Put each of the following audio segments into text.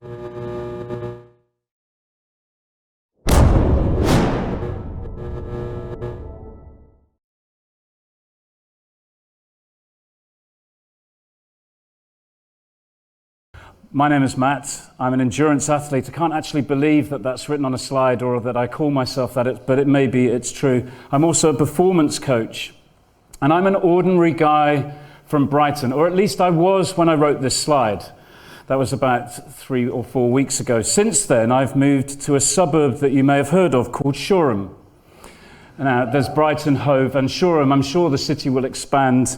My name is Matt. I'm an endurance athlete. I can't actually believe that that's written on a slide or that I call myself that, but it may be, it's true. I'm also a performance coach. And I'm an ordinary guy from Brighton, or at least I was when I wrote this slide. That was about 3 or 4 weeks ago. Since then, I've moved to a suburb that you may have heard of called Shoreham. Now, there's Brighton, Hove, and Shoreham. I'm sure the city will expand.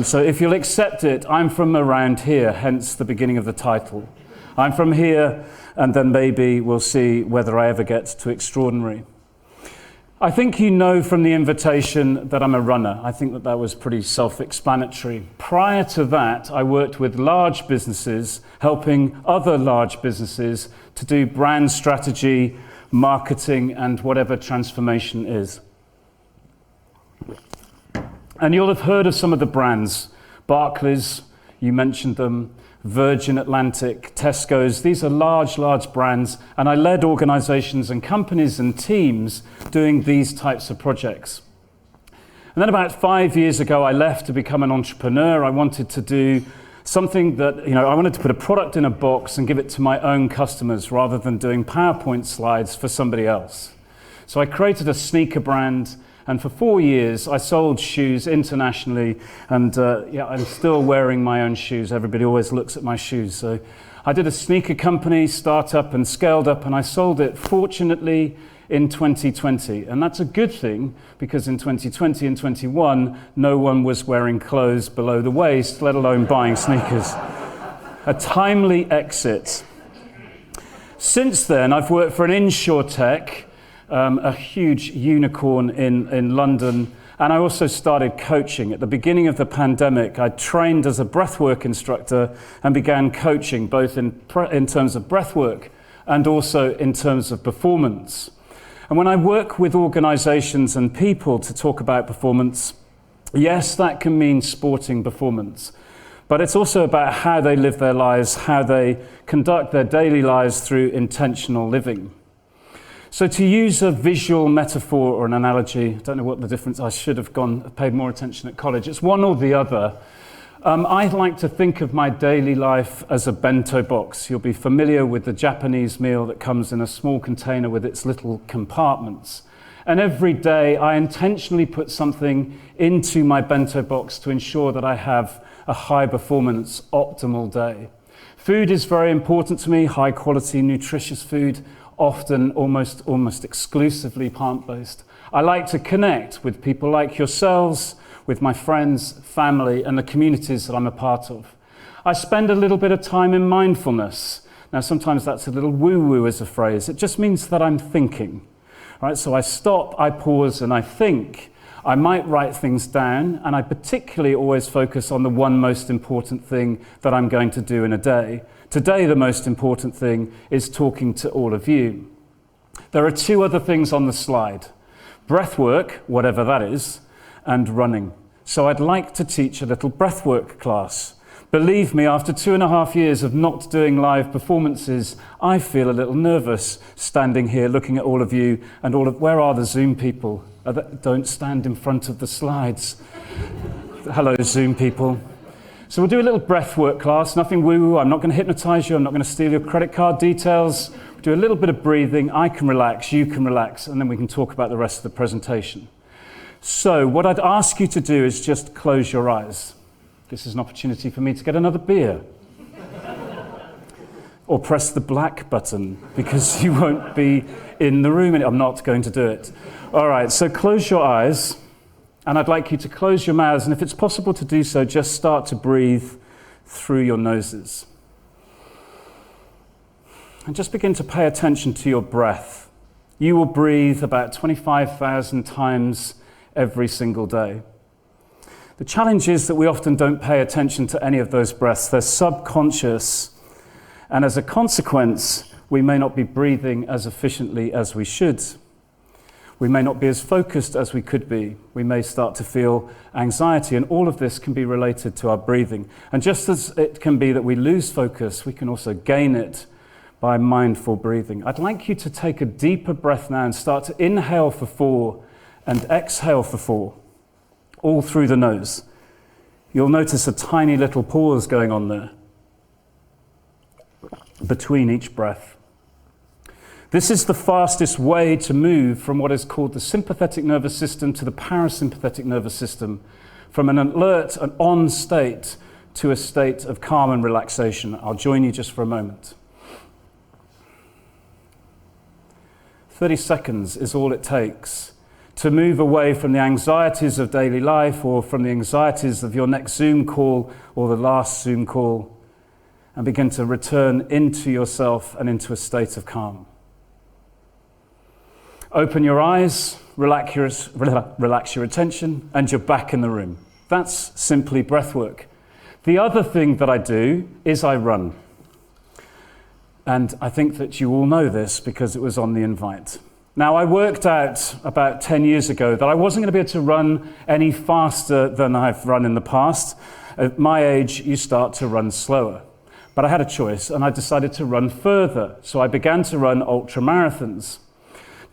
So if you'll accept it, I'm from around here, hence the beginning of the title. I'm from here, and then maybe we'll see whether I ever get to extraordinary. I think you know from the invitation that I'm a runner. I think that that was pretty self-explanatory. Prior to that, I worked with large businesses, helping other large businesses to do brand strategy, marketing, and whatever transformation is. And you'll have heard of some of the brands. Barclays, you mentioned them, Virgin Atlantic, Tesco's. These are large, large brands, and I led organizations and companies and teams doing these types of projects. And then about 5 years ago, I left to become an entrepreneur. I wanted to do something that, I wanted to put a product in a box and give it to my own customers rather than doing PowerPoint slides for somebody else. So I created a sneaker brand. And for 4 years, I sold shoes internationally, and I'm still wearing my own shoes. Everybody always looks at my shoes. So I did a sneaker company, startup, and scaled up, and I sold it, fortunately, in 2020. And that's a good thing, because in 2020 and 21, no one was wearing clothes below the waist, let alone buying sneakers. A timely exit. Since then, I've worked for an insurtech, a huge unicorn in London, and I also started coaching. At the beginning of the pandemic, I trained as a breathwork instructor and began coaching both in terms of breathwork and also in terms of performance. And when I work with organizations and people to talk about performance, yes, that can mean sporting performance, but it's also about how they live their lives, how they conduct their daily lives through intentional living. So to use a visual metaphor or an analogy, I don't know what the difference, I should have paid more attention at college. It's one or the other. I like to think of my daily life as a bento box. You'll be familiar with the Japanese meal that comes in a small container with its little compartments. And every day I intentionally put something into my bento box to ensure that I have a high performance, optimal day. Food is very important to me, high quality, nutritious food. Often almost exclusively plant-based. I like to connect with people like yourselves, with my friends, family, and the communities that I'm a part of. I spend a little bit of time in mindfulness. Now, sometimes that's a little woo-woo as a phrase. It just means that I'm thinking. Right? So I stop, I pause, and I think. I might write things down, and I particularly always focus on the one most important thing that I'm going to do in a day. Today, the most important thing is talking to all of you. There are 2 other things on the slide: breathwork, whatever that is, and running. So I'd like to teach a little breathwork class. Believe me, after 2.5 years of not doing live performances, I feel a little nervous standing here looking at all of you and where are the Zoom people? Don't stand in front of the slides. Hello, Zoom people. So we'll do a little breathwork class, nothing woo-woo. I'm not going to hypnotize you. I'm not going to steal your credit card details. We'll do a little bit of breathing. I can relax, you can relax, and then we can talk about the rest of the presentation. So what I'd ask you to do is just close your eyes. This is an opportunity for me to get another beer. Or press the black button, because you won't be in the room. I'm not going to do it. All right, so close your eyes. And I'd like you to close your mouths, and if it's possible to do so, just start to breathe through your noses. And just begin to pay attention to your breath. You will breathe about 25,000 times every single day. The challenge is that we often don't pay attention to any of those breaths. They're subconscious, and as a consequence, we may not be breathing as efficiently as we should. We may not be as focused as we could be. We may start to feel anxiety, and all of this can be related to our breathing. And just as it can be that we lose focus, we can also gain it by mindful breathing. I'd like you to take a deeper breath now and start to inhale for 4 and exhale for 4, all through the nose. You'll notice a tiny little pause going on there between each breath. This is the fastest way to move from what is called the sympathetic nervous system to the parasympathetic nervous system, from an alert and on state to a state of calm and relaxation. I'll join you just for a moment. 30 seconds is all it takes to move away from the anxieties of daily life or from the anxieties of your next Zoom call or the last Zoom call, and begin to return into yourself and into a state of calm. Open your eyes, relax your attention, and you're back in the room. That's simply breath work. The other thing that I do is I run. And I think that you all know this because it was on the invite. Now, I worked out about 10 years ago that I wasn't going to be able to run any faster than I've run in the past. At my age, you start to run slower. But I had a choice, and I decided to run further. So I began to run ultra marathons.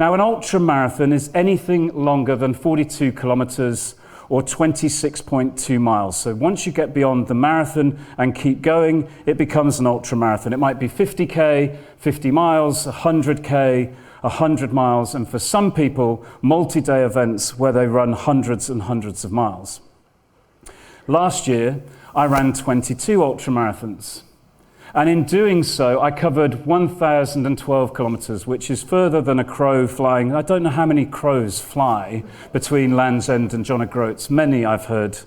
Now, an ultra marathon is anything longer than 42 kilometers or 26.2 miles. So once you get beyond the marathon and keep going, it becomes an ultra marathon. It might be 50K, 50 miles, 100K, 100 miles, and for some people, multi-day events where they run hundreds and hundreds of miles. Last year, I ran 22 ultra marathons. And in doing so, I covered 1,012 kilometers, which is further than a crow flying. I don't know how many crows fly between Land's End and John O'Groats. Many, I've heard.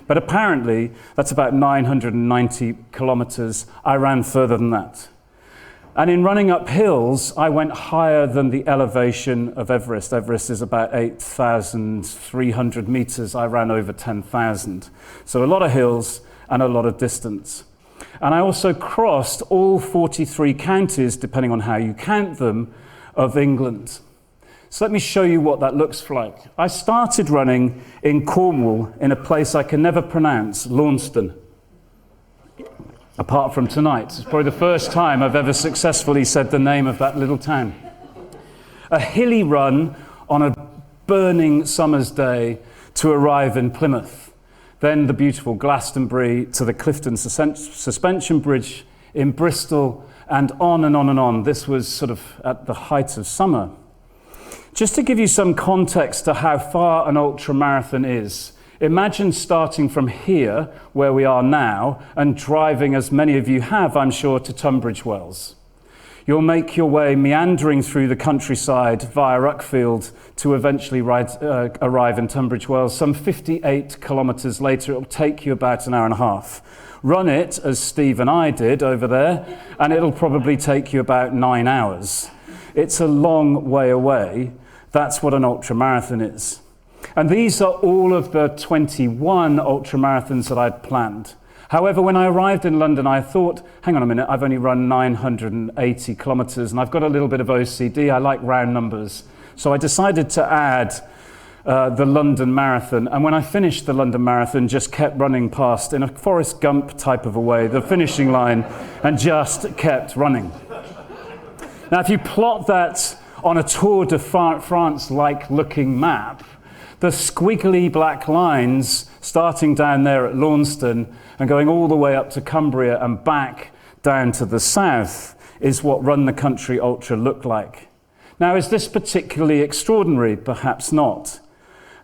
But apparently, that's about 990 kilometers. I ran further than that. And in running up hills, I went higher than the elevation of Everest. Everest is about 8,300 meters. I ran over 10,000. So a lot of hills and a lot of distance. And I also crossed all 43 counties, depending on how you count them, of England. So let me show you what that looks like. I started running in Cornwall in a place I can never pronounce, Launceston. Apart from tonight. It's probably the first time I've ever successfully said the name of that little town. A hilly run on a burning summer's day to arrive in Plymouth. Then the beautiful Glastonbury to the Clifton Suspension Bridge in Bristol, and on and on and on. This was sort of at the height of summer. Just to give you some context to how far an ultramarathon is, imagine starting from here, where we are now, and driving, as many of you have, I'm sure, to Tunbridge Wells. You'll make your way meandering through the countryside via Uckfield to eventually arrive in Tunbridge Wells. Some 58 kilometres later, it'll take you about an hour and a half. Run it, as Steve and I did over there, and it'll probably take you about 9 hours. It's a long way away. That's what an ultramarathon is. And these are all of the 21 ultramarathons that I'd planned. However, when I arrived in London, I thought, hang on a minute, I've only run 980 kilometres and I've got a little bit of OCD. I like round numbers. So I decided to add the London Marathon. And when I finished the London Marathon, just kept running past in a Forrest Gump type of a way, the finishing line, and just kept running. Now, if you plot that on a Tour de France-like looking map, the squiggly black lines starting down there at Launceston and going all the way up to Cumbria and back down to the south is what Run the Country Ultra looked like. Now, is this particularly extraordinary? Perhaps not,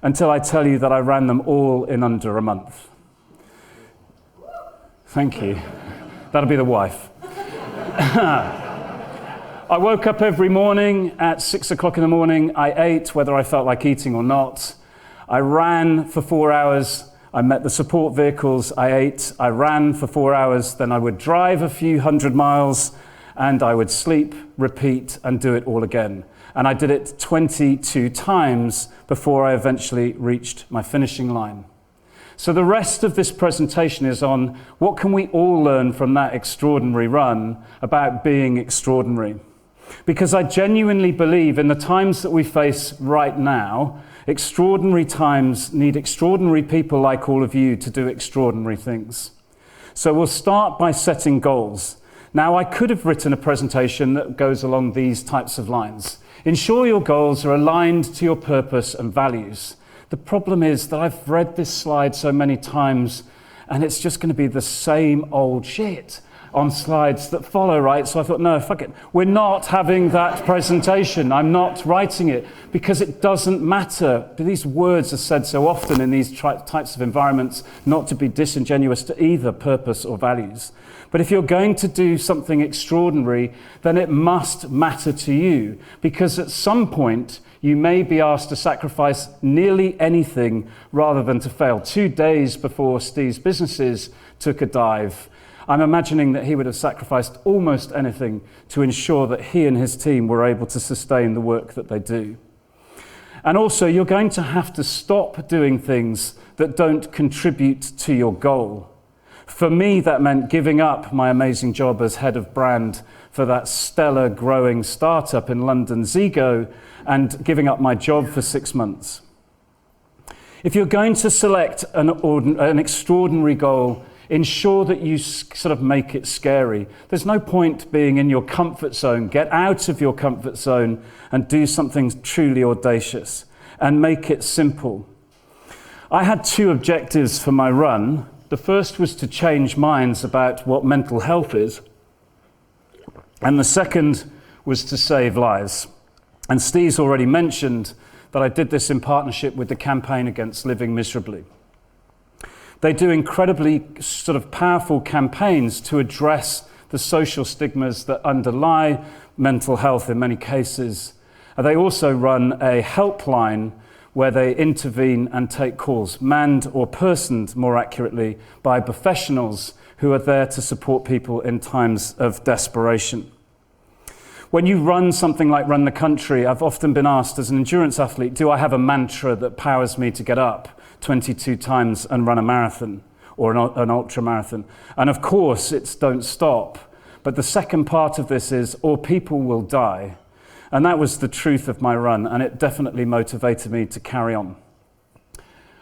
until I tell you that I ran them all in under a month. Thank you. That'll be the wife. I woke up every morning at 6 o'clock in the morning. I ate, whether I felt like eating or not. I ran for 4 hours. I met the support vehicles. I ate. I ran for 4 hours. Then I would drive a few hundred miles, and I would sleep, repeat, and do it all again. And I did it 22 times before I eventually reached my finishing line. So the rest of this presentation is on what can we all learn from that extraordinary run about being extraordinary. Because I genuinely believe in the times that we face right now, extraordinary times need extraordinary people like all of you to do extraordinary things. So we'll start by setting goals. Now, I could have written a presentation that goes along these types of lines. Ensure your goals are aligned to your purpose and values. The problem is that I've read this slide so many times, and it's just going to be the same old shit on slides that follow, right? So I thought, no, fuck it. We're not having that presentation. I'm not writing it because it doesn't matter. These words are said so often in these types of environments, not to be disingenuous to either purpose or values. But if you're going to do something extraordinary, then it must matter to you, because at some point you may be asked to sacrifice nearly anything rather than to fail. 2 days before Steve's businesses took a dive, I'm imagining that he would have sacrificed almost anything to ensure that he and his team were able to sustain the work that they do. And also, you're going to have to stop doing things that don't contribute to your goal. For me, that meant giving up my amazing job as head of brand for that stellar growing startup in London, Zego, and giving up my job for 6 months. If you're going to select an extraordinary goal, ensure that you sort of make it scary. There's no point being in your comfort zone. Get out of your comfort zone and do something truly audacious, and make it simple. I had 2 objectives for my run. The first was to change minds about what mental health is, and the second was to save lives. And Steve's already mentioned that I did this in partnership with the Campaign Against Living Miserably. They do incredibly sort of powerful campaigns to address the social stigmas that underlie mental health in many cases. And they also run a helpline where they intervene and take calls, manned or personed, more accurately, by professionals who are there to support people in times of desperation. When you run something like Run the Country, I've often been asked as an endurance athlete, do I have a mantra that powers me to get up 22 times and run a marathon or an ultra marathon? And of course, it's don't stop. But the second part of this is, or people will die. And that was the truth of my run, and it definitely motivated me to carry on.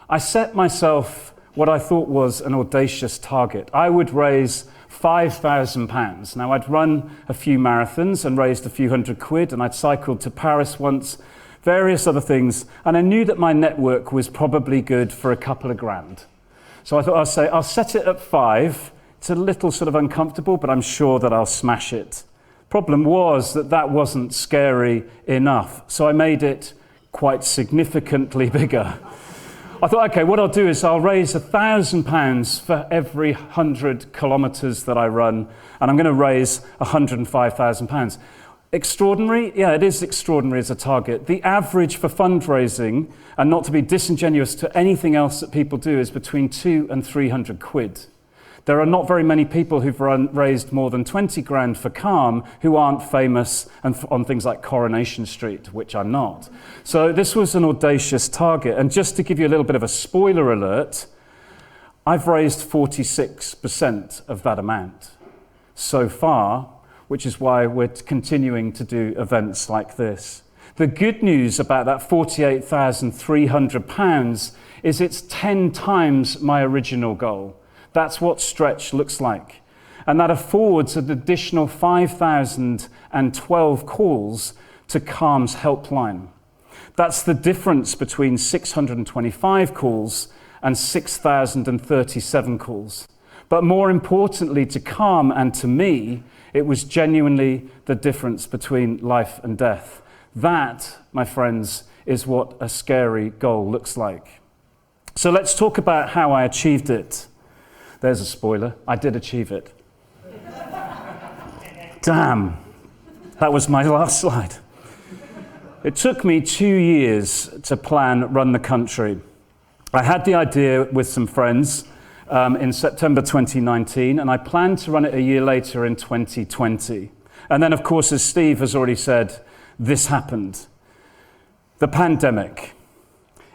I set myself what I thought was an audacious target. I would raise £5,000. Now, I'd run a few marathons and raised a few £100, and I'd cycled to Paris once, various other things, and I knew that my network was probably good for a couple of grand. So I thought I'll set it at 5. It's a little sort of uncomfortable, but I'm sure that I'll smash it. Problem was that that wasn't scary enough, so I made it quite significantly bigger. I thought, okay, what I'll do is I'll raise £1,000 for every 100 kilometres that I run, and I'm going to raise £105,000. Extraordinary? Yeah, it is extraordinary as a target. The average for fundraising, and not to be disingenuous to anything else that people do, is between £200 and £300. There are not very many people who've raised more than 20 grand for Calm who aren't famous and on things like Coronation Street, which I'm not. So this was an audacious target. And just to give you a little bit of a spoiler alert, I've raised 46% of that amount so far, which is why we're continuing to do events like this. The good news about that £48,300 is it's 10 times my original goal. That's what stretch looks like. And that affords an additional 5,012 calls to Calm's helpline. That's the difference between 625 calls and 6,037 calls. But more importantly to Calm and to me, it was genuinely the difference between life and death. That, my friends, is what a scary goal looks like. So let's talk about how I achieved it. There's a spoiler. I did achieve it. Damn. That was my last slide. It took me 2 years to plan Run the Country. I had the idea with some friends in September 2019, and I planned to run it a year later in 2020. And then, of course, as Steve has already said, this happened. The pandemic.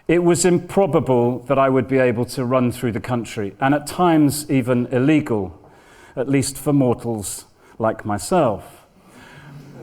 It was improbable that I would be able to run through the country, and at times even illegal, at least for mortals like myself.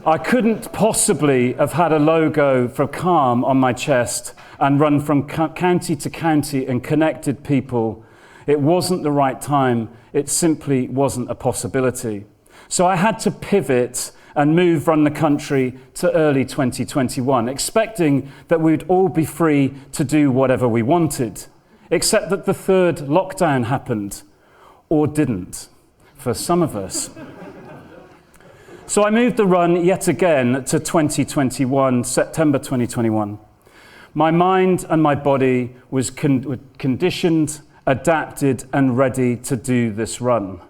I couldn't possibly have had a logo for Calm on my chest and run from county to county and connected people. It wasn't the right time. It simply wasn't a possibility. So I had to pivot and run the country to early 2021, expecting that we'd all be free to do whatever we wanted, except that the third lockdown happened, or didn't, for some of us. So I moved the run yet again to 2021, September 2021. My mind and my body was conditioned, adapted, and ready to do this run.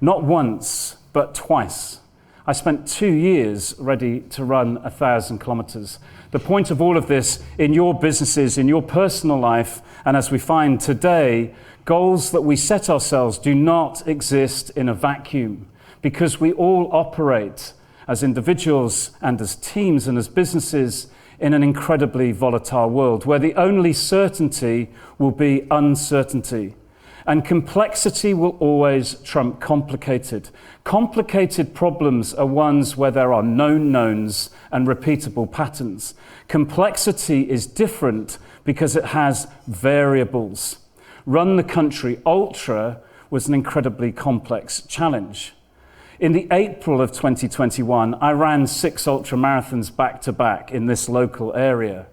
Not once, but twice. I spent 2 years ready to run 1,000 kilometers. The point of all of this in your businesses, in your personal life, and as we find today, goals that we set ourselves do not exist in a vacuum, because we all operate as individuals and as teams and as businesses in an incredibly volatile world where the only certainty will be uncertainty. And complexity will always trump complicated. Complicated problems are ones where there are known knowns and repeatable patterns. Complexity is different because it has variables. Run the Country Ultra was an incredibly complex challenge. In the April of 2021, I ran 6 ultra marathons back to back in this local area.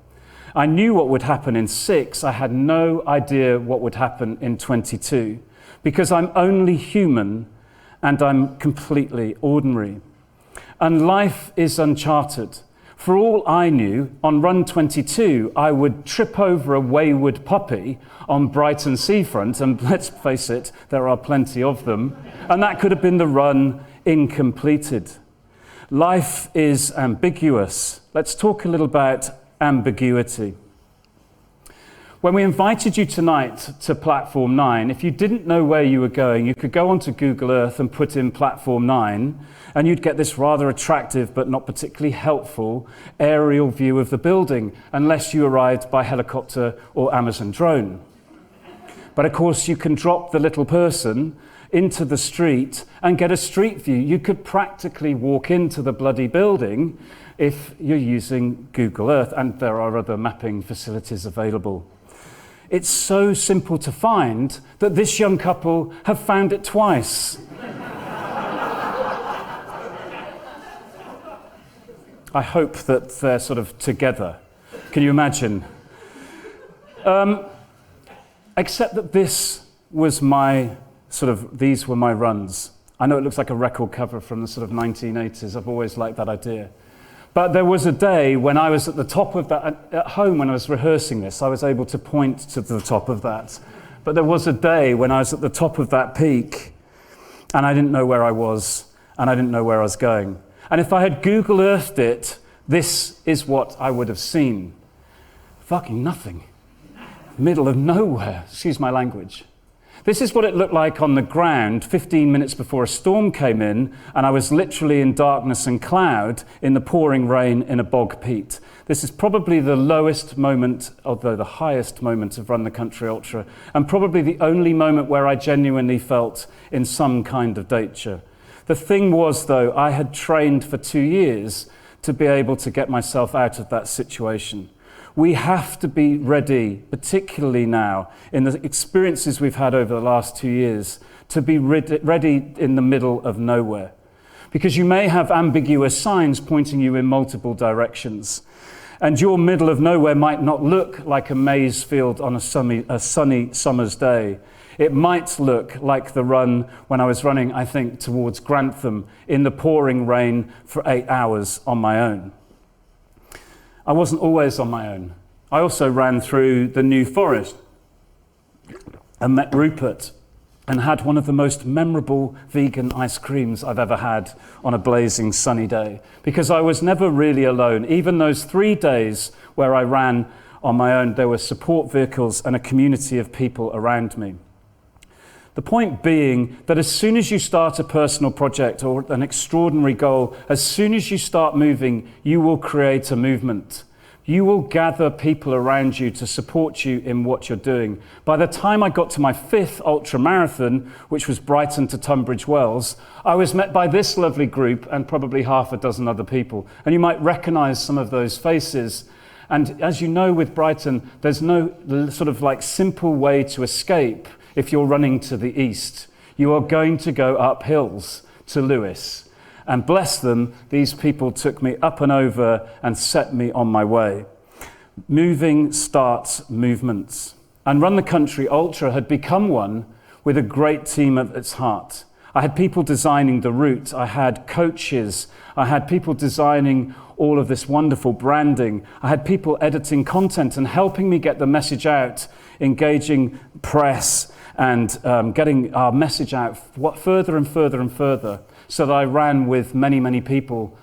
I knew what would happen in 6. I had no idea what would happen in 22, because I'm only human and I'm completely ordinary. And life is uncharted. For all I knew, on run 22, I would trip over a wayward puppy on Brighton seafront, and let's face it, there are plenty of them, and that could have been the run incompleted. Life is ambiguous. Let's talk a little about ambiguity. When we invited you tonight to Platform 9, if you didn't know where you were going, you could go onto Google Earth and put in Platform 9, and you'd get this rather attractive but not particularly helpful aerial view of the building, unless you arrived by helicopter or Amazon drone. But of course, you can drop the little person into the street and get a street view. You could practically walk into the bloody building if you're using Google Earth, and there are other mapping facilities available. It's so simple to find that this young couple have found it twice. I hope that they're sort of together. Can you imagine? Except that this was these were my runs. I know it looks like a record cover from the sort of 1980s. I've always liked that idea. But there was a day when I was at the top of that, at home when I was rehearsing this, I was able to point to the top of that. But there was a day when I was at the top of that peak, and I didn't know where I was, and I didn't know where I was going. And if I had Google Earthed it, this is what I would have seen. Fucking nothing. Middle of nowhere, excuse my language. This is what it looked like on the ground 15 minutes before a storm came in, and I was literally in darkness and cloud in the pouring rain in a bog peat. This is probably the lowest moment, although the highest moment of Run the Country Ultra, and probably the only moment where I genuinely felt in some kind of danger. The thing was, though, I had trained for 2 years to be able to get myself out of that situation. We have to be ready, particularly now, in the experiences we've had over the last 2 years, to be ready in the middle of nowhere. Because you may have ambiguous signs pointing you in multiple directions. And your middle of nowhere might not look like a maize field on a sunny summer's day. It might look like the run when I was running, I think, towards Grantham in the pouring rain for 8 hours on my own. I wasn't always on my own. I also ran through the New Forest and met Rupert and had one of the most memorable vegan ice creams I've ever had on a blazing sunny day, because I was never really alone. Even those 3 days where I ran on my own, there were support vehicles and a community of people around me. The point being that as soon as you start a personal project or an extraordinary goal, as soon as you start moving, you will create a movement. You will gather people around you to support you in what you're doing. By the time I got to my 5th ultra marathon, which was Brighton to Tunbridge Wells, I was met by this lovely group and probably half a dozen other people. And you might recognize some of those faces. And as you know, with Brighton, there's no sort of like simple way to escape if you're running to the east. You are going to go up hills to Lewes. And bless them, these people took me up and over and set me on my way. Moving starts movements. And Run the Country Ultra had become one with a great team at its heart. I had people designing the route, I had coaches, I had people designing all of this wonderful branding, I had people editing content and helping me get the message out, engaging press and getting our message out further and further and further, so that I ran with many, many people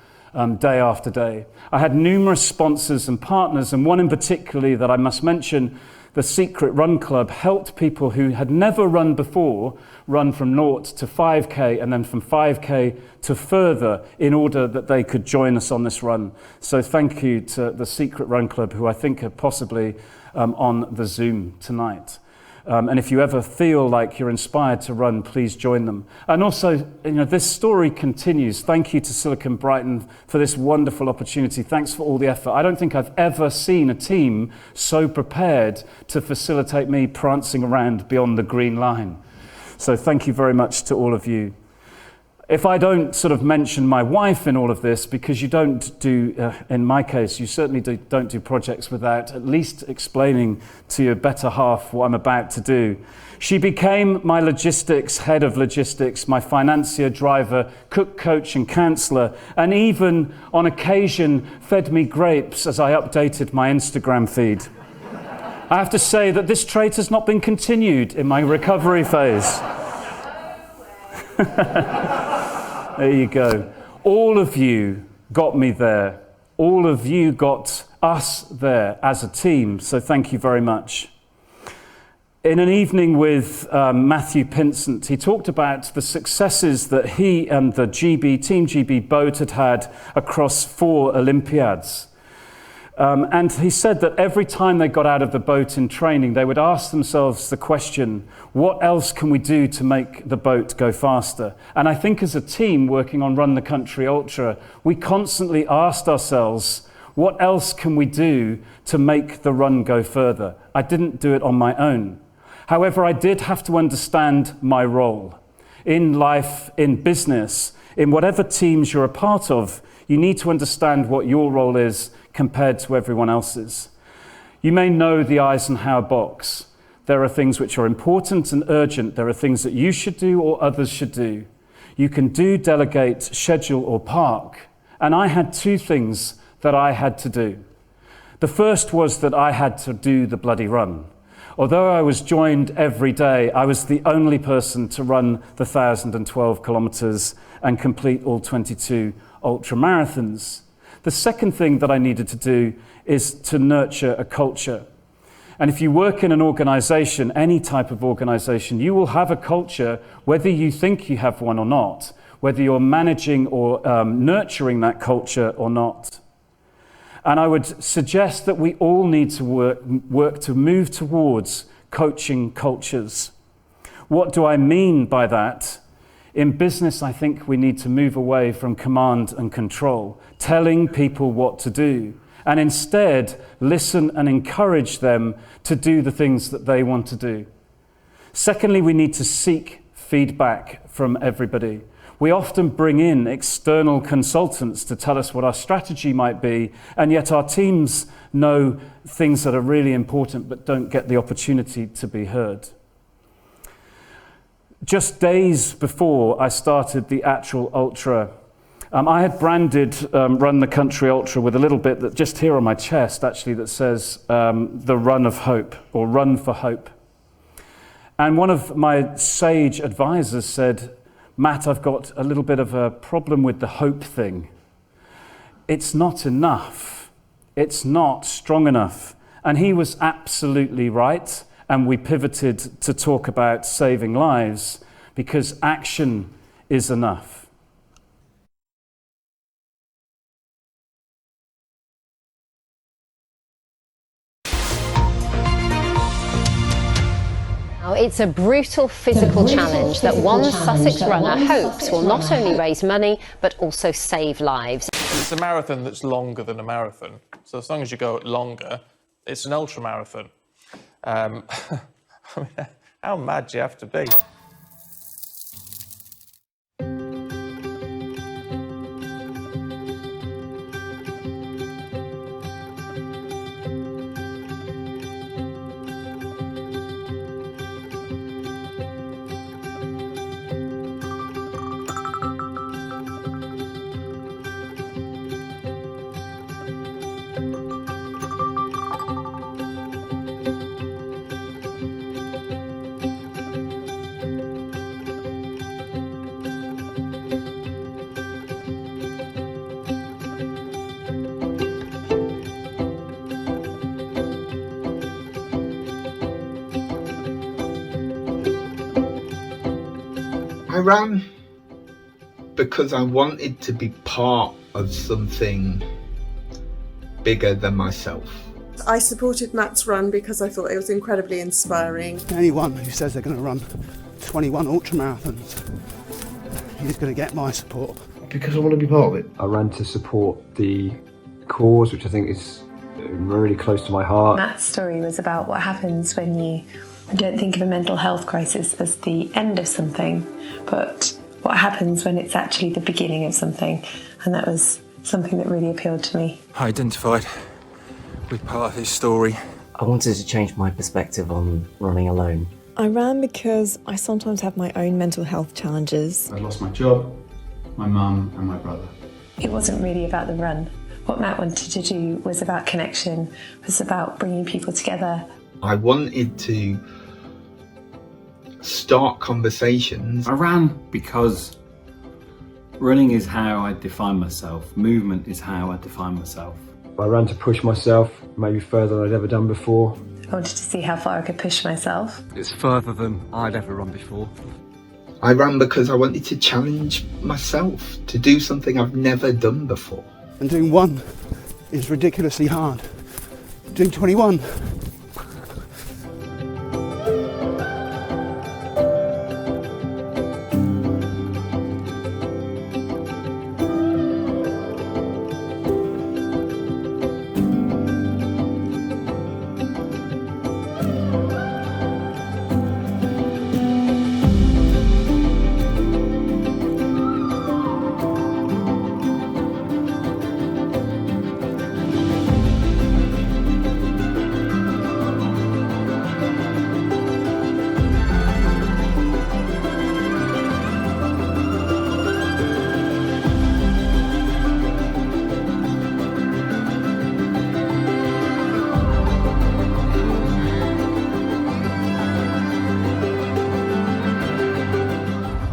day after day. I had numerous sponsors and partners, and one in particular that I must mention, the Secret Run Club, helped people who had never run before run from 0 to 5K and then from 5K to further in order that they could join us on this run. So thank you to the Secret Run Club, who I think are possibly on the Zoom tonight. And if you ever feel like you're inspired to run, please join them. And also, this story continues. Thank you to Silicon Brighton for this wonderful opportunity. Thanks for all the effort. I don't think I've ever seen a team so prepared to facilitate me prancing around beyond the green line. So thank you very much to all of you. If I don't sort of mention my wife in all of this, because you don't do, in my case, you certainly don't do projects without at least explaining to your better half what I'm about to do. She became my logistics, head of logistics, my financier, driver, cook, coach and counsellor, and even on occasion fed me grapes as I updated my Instagram feed. I have to say that this trait has not been continued in my recovery phase. There you go. All of you got me there. All of you got us there as a team, so thank you very much. In an evening with Matthew Pinsent, he talked about the successes that he and the Team GB boat had across 4 Olympiads. And he said that every time they got out of the boat in training, they would ask themselves the question, what else can we do to make the boat go faster? And I think as a team working on Run the Country Ultra, we constantly asked ourselves, what else can we do to make the run go further? I didn't do it on my own. However, I did have to understand my role. In life, in business, in whatever teams you're a part of, you need to understand what your role is compared to everyone else's. You may know the Eisenhower box. There are things which are important and urgent. There are things that you should do or others should do. You can do, delegate, schedule or park. And I had 2 things that I had to do. The first was that I had to do the bloody run. Although I was joined every day, I was the only person to run the 1,012 kilometers and complete all 22 ultra marathons. The second thing that I needed to do is to nurture a culture. And if you work in an organization, any type of organization, you will have a culture, whether you think you have one or not, whether you're managing or nurturing that culture or not. And I would suggest that we all need to work to move towards coaching cultures. What do I mean by that? In business, I think we need to move away from command and control, telling people what to do, and instead listen and encourage them to do the things that they want to do. Secondly, we need to seek feedback from everybody. We often bring in external consultants to tell us what our strategy might be, and yet our teams know things that are really important but don't get the opportunity to be heard. Just days before I started the actual ultra, I had branded Run the Country Ultra with a little bit that just here on my chest actually that says the Run of Hope or Run for Hope. And one of my sage advisors said, Matt, I've got a little bit of a problem with the hope thing. It's not enough. It's not strong enough. And he was absolutely right. And we pivoted to talk about saving lives because action is enough. It's a brutal physical challenge that one Sussex runner hopes will not only raise money but also save lives. It's a marathon that's longer than a marathon. So as long as you go longer, it's an ultra marathon. I mean, how mad do you have to be? ran because I wanted to be part of something bigger than myself. I supported Matt's run because I thought it was incredibly inspiring. Anyone who says they're going to run 21 ultramarathons is going to get my support. Because I want to be part of it. I ran to support the cause, which I think is really close to my heart. Matt's story was about what happens when you don't think of a mental health crisis as the end of something, but what happens when it's actually the beginning of something. And that was something that really appealed to me. I identified with part of his story. I wanted to change my perspective on running alone. I ran because I sometimes have my own mental health challenges. I lost my job, my mum and my brother. It wasn't really about the run. What Matt wanted to do was about connection, was about bringing people together. I wanted to start conversations. I ran because running is how I define myself. Movement is how I define myself. I ran to push myself, maybe further than I'd ever done before. I wanted to see how far I could push myself. It's further than I'd ever run before. I ran because I wanted to challenge myself to do something I've never done before. And doing 1 is ridiculously hard. Doing 21,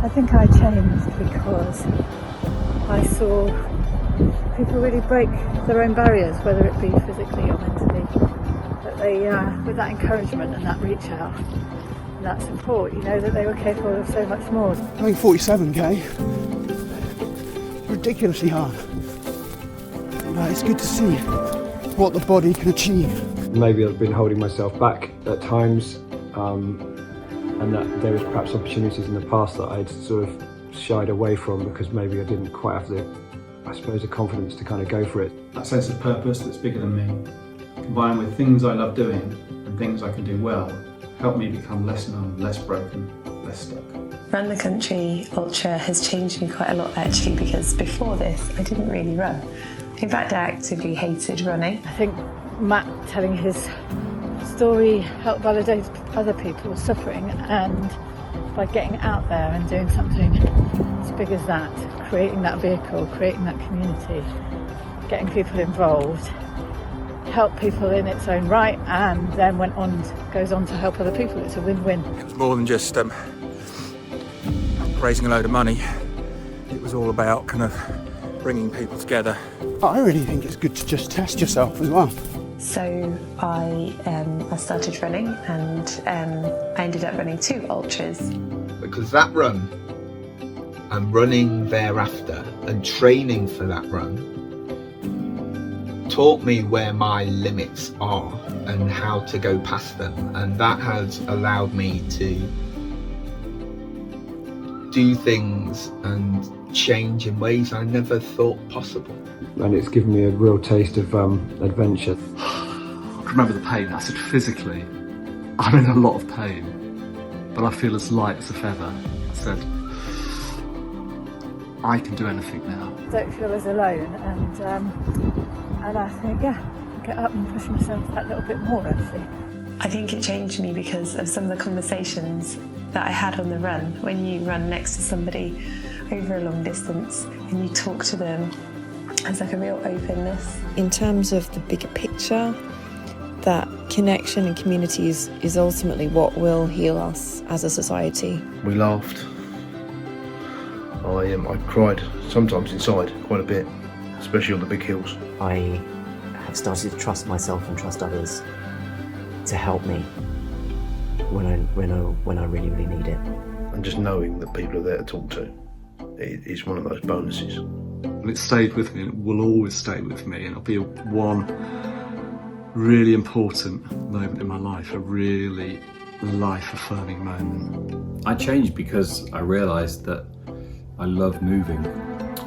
I think I changed because I saw people really break their own barriers, whether it be physically or mentally. That they, with that encouragement and that reach out and that support, you know that they were capable of so much more. doing 47k, ridiculously hard. But it's good to see what the body can achieve. Maybe I've been holding myself back at times, and that there was perhaps opportunities in the past that I'd sort of shied away from because maybe I didn't quite have the, I suppose, the confidence to kind of go for it. That sense of purpose that's bigger than me, combined with things I love doing and things I can do well, helped me become less numb, less broken, less stuck. Run the Country Ultra has changed me quite a lot actually, because before this I didn't really run. In fact, I actively hated running. I think Matt telling his story helped validate other people's suffering, and by getting out there and doing something as big as that, creating that vehicle, creating that community, getting people involved, help people in its own right, and then goes on to help other people. It's a win-win. It was more than just raising a load of money. It was all about kind of bringing people together. I really think it's good to just test yourself as well. So I started running, and I ended up running 2 ultras. Because that run and running thereafter and training for that run taught me where my limits are and how to go past them, and that has allowed me to do things and change in ways I never thought possible. And it's given me a real taste of adventure. I remember the pain. I said, physically, I'm in a lot of pain, but I feel as light as a feather. I said, I can do anything now. I don't feel as alone, and I think, yeah, get up and push myself that little bit more actually. I think it changed me because of some of the conversations that I had on the run. When you run next to somebody over a long distance and you talk to them, there's like a real openness. In terms of the bigger picture, that connection and community is ultimately what will heal us as a society. We laughed. I cried sometimes inside quite a bit, especially on the big hills. I have started to trust myself and trust others to help me when I really, really need it. and just knowing that people are there to talk to is one of those bonuses. And it stayed with me, and it will always stay with me, and it'll be one really important moment in my life, a really life-affirming moment. I changed because I realised that I love moving,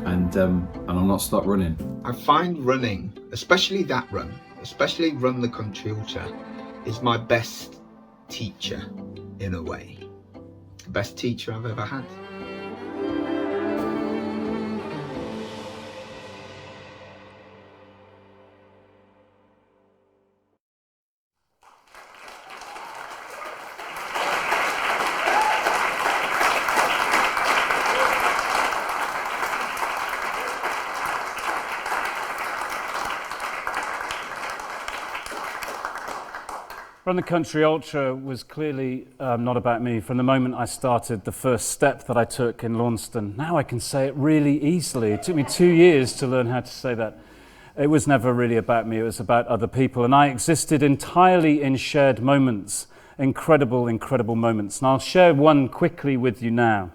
and I'll not stop running. I find running, especially that run, especially Run the Country Ultra, is my best teacher in a way. The best teacher I've ever had. Run the Country Ultra was clearly not about me. From the moment I started, the first step that I took in Launceston, now I can say it really easily. It took me 2 years to learn how to say that. It was never really about me, it was about other people. And I existed entirely in shared moments, incredible, incredible moments. And I'll share one quickly with you now.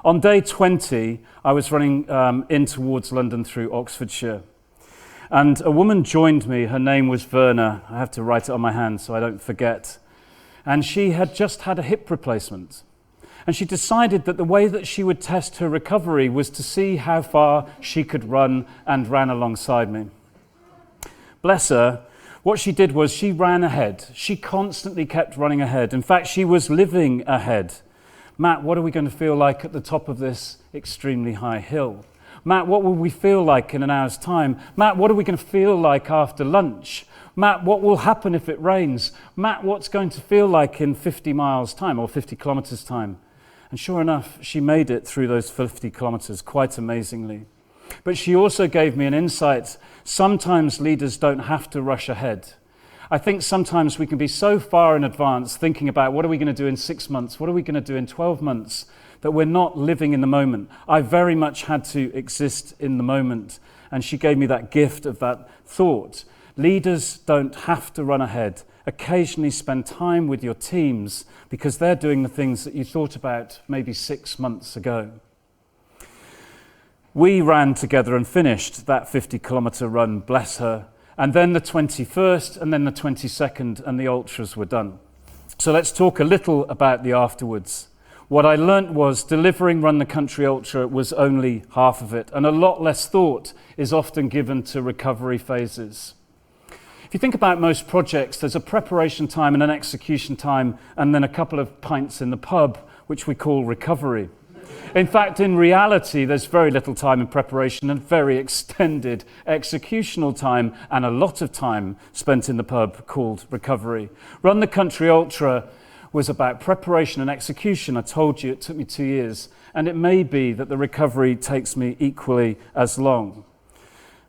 On day 20, I was running in towards London through Oxfordshire. And a woman joined me, her name was Verna. I have to write it on my hand so I don't forget. And she had just had a hip replacement. And she decided that the way that she would test her recovery was to see how far she could run, and ran alongside me. Bless her, what she did was she ran ahead. She constantly kept running ahead. In fact, she was living ahead. Matt, what are we going to feel like at the top of this extremely high hill? Matt, what will we feel like in an hour's time? Matt, what are we going to feel like after lunch? Matt, what will happen if it rains? Matt, what's going to feel like in 50 miles time or 50 kilometers time? And sure enough, she made it through those 50 kilometers quite amazingly. But she also gave me an insight. Sometimes leaders don't have to rush ahead. I think sometimes we can be so far in advance thinking about what are we going to do in 6 months? What are we going to do in 12 months? That we're not living in the moment. I very much had to exist in the moment. And she gave me that gift of that thought. Leaders don't have to run ahead. Occasionally spend time with your teams because they're doing the things that you thought about maybe 6 months ago. We ran together and finished that 50-kilometer run, bless her. And then the 21st and then the 22nd, and the ultras were done. So let's talk a little about the afterwards. What I learnt was delivering Run the Country Ultra was only half of it, and a lot less thought is often given to recovery phases. If you think about most projects, there's a preparation time and an execution time, and then a couple of pints in the pub, which we call recovery. In fact, in reality, there's very little time in preparation and very extended executional time, and a lot of time spent in the pub called recovery. Run the Country Ultra was about preparation and execution. I told you it took me 2 years, and it may be that the recovery takes me equally as long.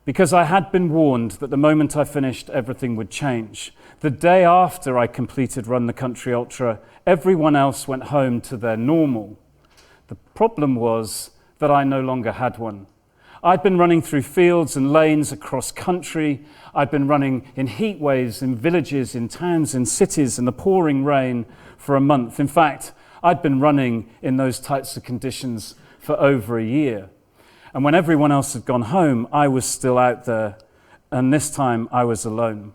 Because I had been warned that the moment I finished, everything would change. The day after I completed Run the Country Ultra, everyone else went home to their normal. The problem was that I no longer had one. I'd been running through fields and lanes across country. I'd been running in heat waves, in villages, in towns, in cities, in the pouring rain for a month. In fact, I'd been running in those types of conditions for over a year. And when everyone else had gone home, I was still out there, and this time I was alone.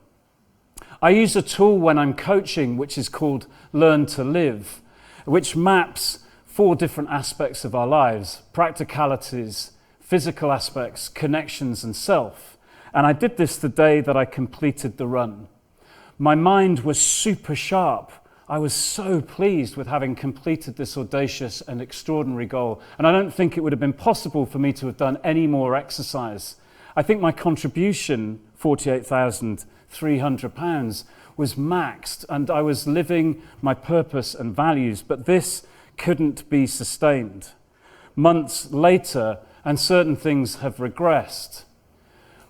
I use a tool when I'm coaching, which is called Learn to Live, which maps 4 different aspects of our lives: practicalities, physical aspects, connections, and self. And I did this the day that I completed the run. My mind was super sharp. I was so pleased with having completed this audacious and extraordinary goal. And I don't think it would have been possible for me to have done any more exercise. I think my contribution, £48,300, was maxed, and I was living my purpose and values, but this couldn't be sustained. Months later, and certain things have regressed.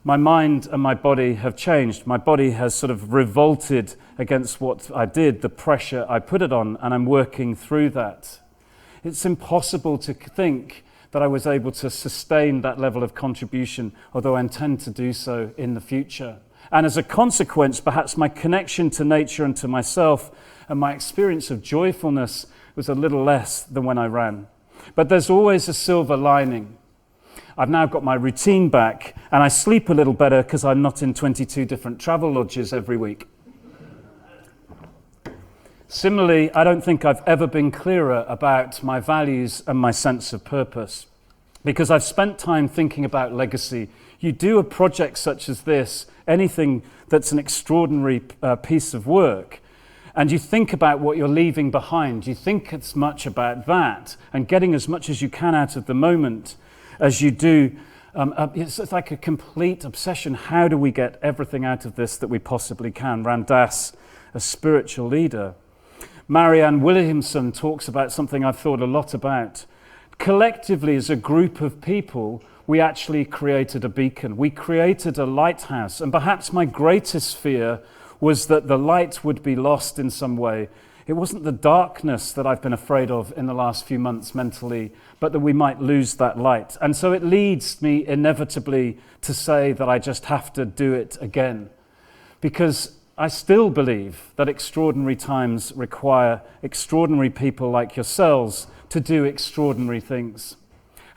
My mind and my body have changed. My body has sort of revolted against what I did, the pressure I put it on, and I'm working through that. It's impossible to think that I was able to sustain that level of contribution, although I intend to do so in the future. And as a consequence, perhaps my connection to nature and to myself and my experience of joyfulness was a little less than when I ran. But there's always a silver lining. I've now got my routine back, and I sleep a little better because I'm not in 22 different travel lodges every week. Similarly, I don't think I've ever been clearer about my values and my sense of purpose, because I've spent time thinking about legacy. You do a project such as this, anything that's an extraordinary piece of work, and you think about what you're leaving behind. You think as much about that and getting as much as you can out of the moment as you do. It's like a complete obsession. How do we get everything out of this that we possibly can? Ram Dass, a spiritual leader. Marianne Williamson talks about something I've thought a lot about. Collectively, as a group of people, we actually created a beacon. We created a lighthouse. And perhaps my greatest fear was that the light would be lost in some way. It wasn't the darkness that I've been afraid of in the last few months mentally, but that we might lose that light. And so it leads me inevitably to say that I just have to do it again. Because I still believe that extraordinary times require extraordinary people like yourselves to do extraordinary things.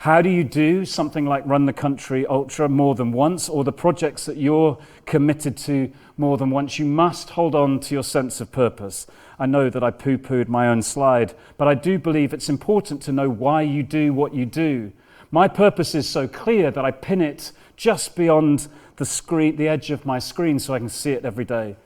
How do you do something like Run the Country Ultra more than once, or the projects that you're committed to more than once? You must hold on to your sense of purpose. I know that I poo-pooed my own slide, but I do believe it's important to know why you do what you do. My purpose is so clear that I pin it just beyond the screen, the edge of my screen, so I can see it every day.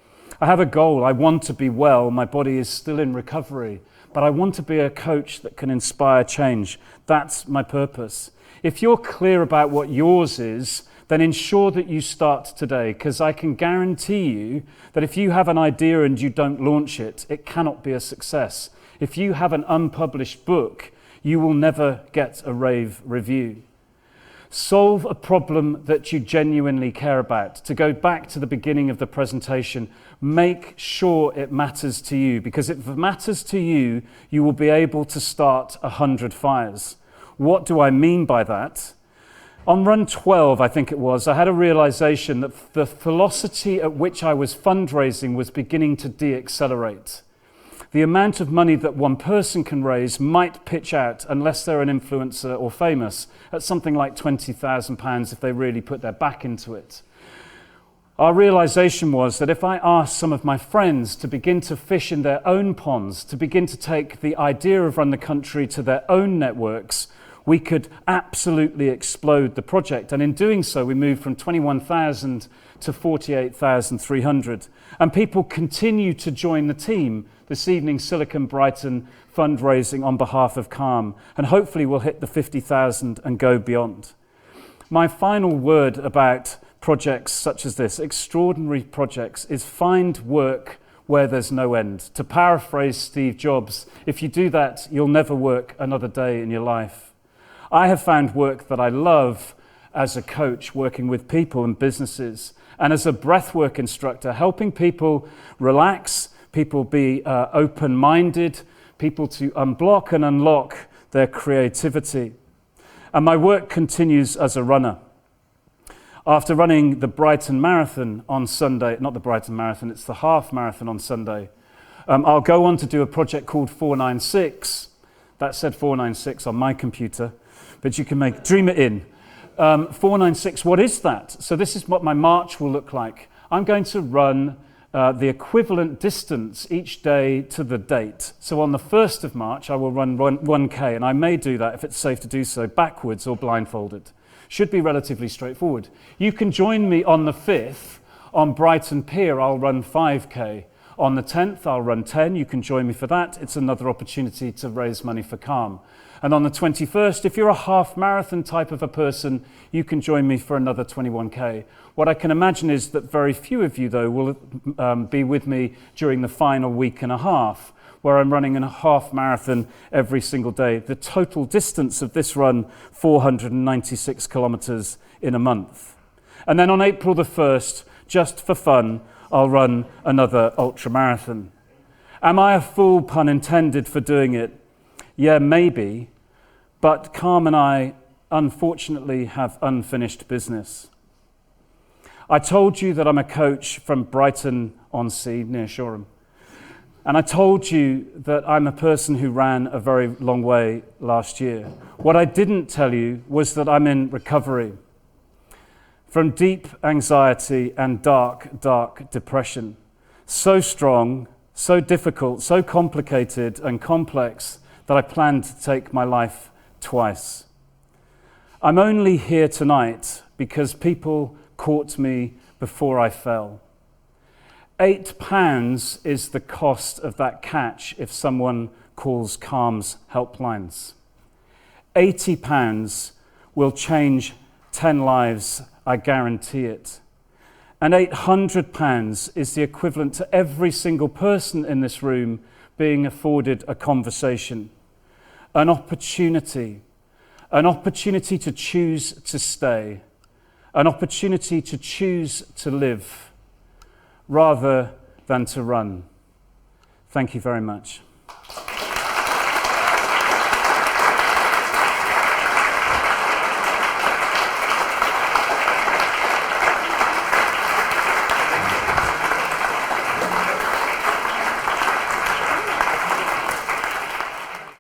I have a goal. I want to be well. My body is still in recovery, but I want to be a coach that can inspire change. That's my purpose. If you're clear about what yours is, then ensure that you start today, because I can guarantee you that if you have an idea and you don't launch it, it cannot be a success. If you have an unpublished book, you will never get a rave review. Solve a problem that you genuinely care about. To go back to the beginning of the presentation, make sure it matters to you, because if it matters to you, you will be able to start 100 fires. What do I mean by that? On run 12, I think it was, I had a realization that the velocity at which I was fundraising was beginning to de-accelerate. The amount of money that one person can raise might pitch out, unless they're an influencer or famous, at something like £20,000 if they really put their back into it. Our realization was that if I asked some of my friends to begin to fish in their own ponds, to begin to take the idea of Run the Country to their own networks, we could absolutely explode the project. And in doing so, we moved from 21,000 to 48,300. And people continue to join the team. This evening, Silicon Brighton fundraising on behalf of Calm. And hopefully we'll hit the 50,000 and go beyond. My final word about projects such as this, extraordinary projects, is find work where there's no end. To paraphrase Steve Jobs, if you do that, you'll never work another day in your life. I have found work that I love as a coach, working with people and businesses, and as a breathwork instructor, helping people relax, people be open-minded, people to unblock and unlock their creativity. And my work continues as a runner. After running the Brighton Marathon on Sunday, not the Brighton Marathon, it's the half marathon on Sunday, I'll go on to do a project called 496. That said 496 on my computer, but you can dream it in. 496, what is that? So this is what my march will look like. I'm going to run the equivalent distance each day to the date. So on the 1st of March, I will run 1K, and I may do that if it's safe to do so, backwards or blindfolded. Should be relatively straightforward. You can join me on the 5th on Brighton Pier. I'll run 5K. On the 10th, I'll run 10. You can join me for that. It's another opportunity to raise money for Calm. And on the 21st, if you're a half marathon type of a person, you can join me for another 21K. What I can imagine is that very few of you, though, will be with me during the final week and a half, where I'm running a half marathon every single day. The total distance of this run, 496 kilometers in a month. And then on April the 1st, just for fun, I'll run another ultra marathon. Am I a fool, pun intended, for doing it? Yeah, maybe, but Calm and I, unfortunately, have unfinished business. I told you that I'm a coach from Brighton-on-Sea, near Shoreham. And I told you that I'm a person who ran a very long way last year. What I didn't tell you was that I'm in recovery from deep anxiety and dark, dark depression. So strong, so difficult, so complicated and complex that I planned to take my life twice. I'm only here tonight because people caught me before I fell. £8 is the cost of that catch if someone calls CALM's helplines. £80 will change 10 lives, I guarantee it. And £800 is the equivalent to every single person in this room being afforded a conversation, an opportunity to choose to stay, an opportunity to choose to live rather than to run. Thank you very much.